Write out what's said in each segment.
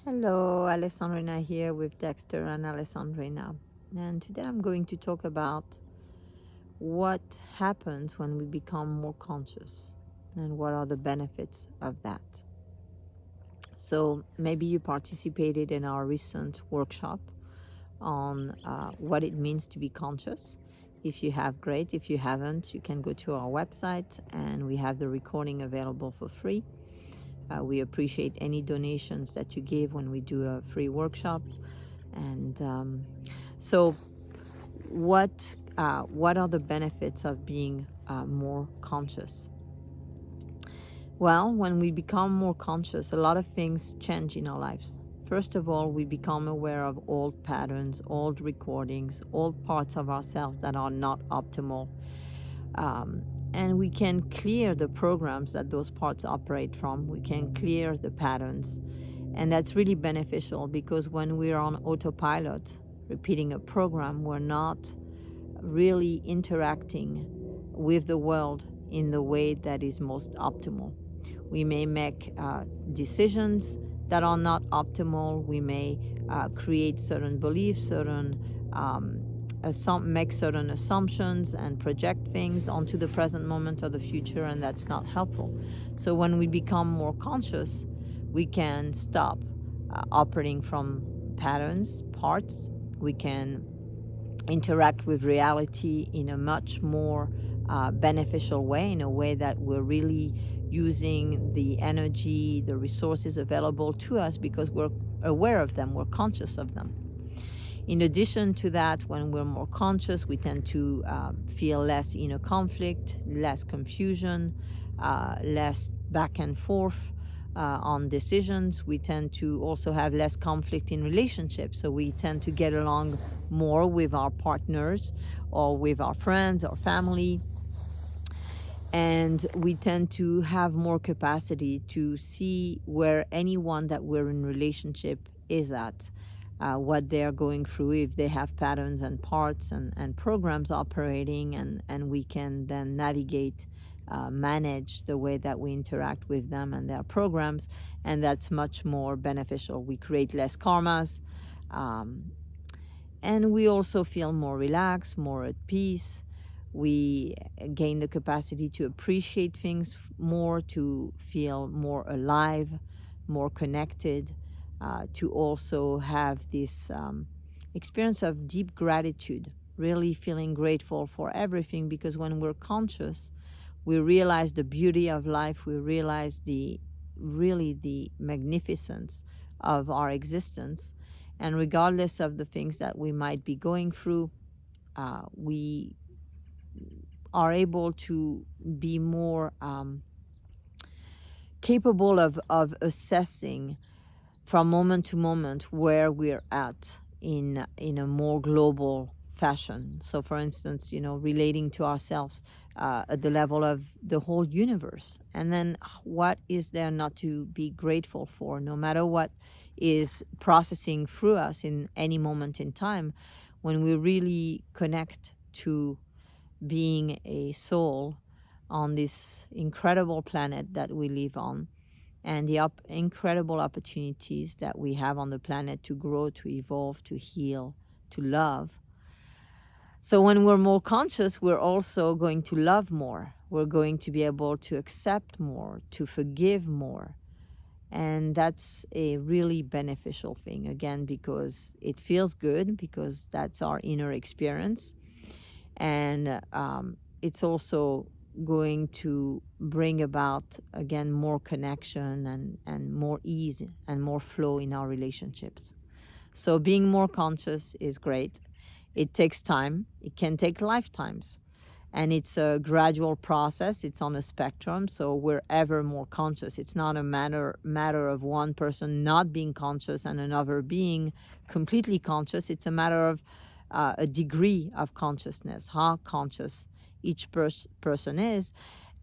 Hello, Alessandrina here with Dexter and Alessandrina. And today I'm going to talk about what happens when we become more conscious and what are the benefits of that. So, maybe you participated in our recent workshop on what it means to be conscious. If you have, great. If you haven't, you can go to our website and we have the recording available for free. We appreciate any donations that you give when we do a free workshop. And so, what are the benefits of being more conscious? Well, when we become more conscious, a lot of things change in our lives. First of all, we become aware of old patterns, old recordings, old parts of ourselves that are not optimal. And we can clear the programs that those parts operate from. We can clear the patterns. And that's really beneficial because when we're on autopilot, repeating a program, we're not really interacting with the world in the way that is most optimal. We may make decisions that are not optimal. We may create certain beliefs, make certain assumptions and project things onto the present moment or the future, and that's not helpful. So when we become more conscious, we can stop operating from patterns, parts. We can interact with reality in a much more beneficial way, in a way that we're really using the energy, the resources available to us because we're aware of them, we're conscious of them. In addition to that, when we're more conscious, we tend to feel less inner conflict, less confusion, less back and forth on decisions. We tend to also have less conflict in relationships. So we tend to get along more with our partners or with our friends or family. And we tend to have more capacity to see where anyone that we're in relationship is at, what they're going through, if they have patterns and parts and programs operating, and we can then navigate, manage the way that we interact with them and their programs, and that's much more beneficial. We create less karmas, and we also feel more relaxed, more at peace. We gain the capacity to appreciate things more, to feel more alive, more connected, to also have this experience of deep gratitude, really feeling grateful for everything, because when we're conscious, we realize the beauty of life, we realize the magnificence of our existence, and regardless of the things that we might be going through, we are able to be more capable of assessing from moment to moment where we're at in a more global fashion. So for instance, relating to ourselves at the level of the whole universe. And then what is there not to be grateful for, no matter what is processing through us in any moment in time, when we really connect to being a soul on this incredible planet that we live on, and the incredible opportunities that we have on the planet to grow, to evolve, to heal, to love. So when we're more conscious, we're also going to love more. We're going to be able to accept more, to forgive more. And that's a really beneficial thing, again, because it feels good, because that's our inner experience. And it's also going to bring about, again, more connection and more ease and more flow in our relationships. So being more conscious is great. It takes time. It can take lifetimes. And it's a gradual process. It's on a spectrum, so we're ever more conscious. It's not a matter of one person not being conscious and another being completely conscious. It's a matter of a degree of consciousness, how conscious each person is.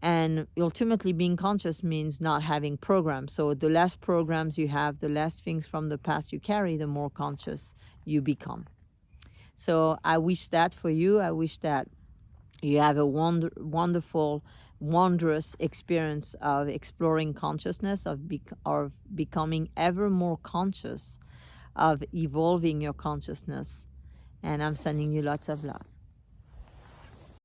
And ultimately, being conscious means not having programs. So the less programs you have, the less things from the past you carry, the more conscious you become. So I wish that for you. I wish that You have a wonderful, wondrous experience of exploring consciousness, of becoming ever more conscious, of evolving your consciousness. And I'm sending you lots of love.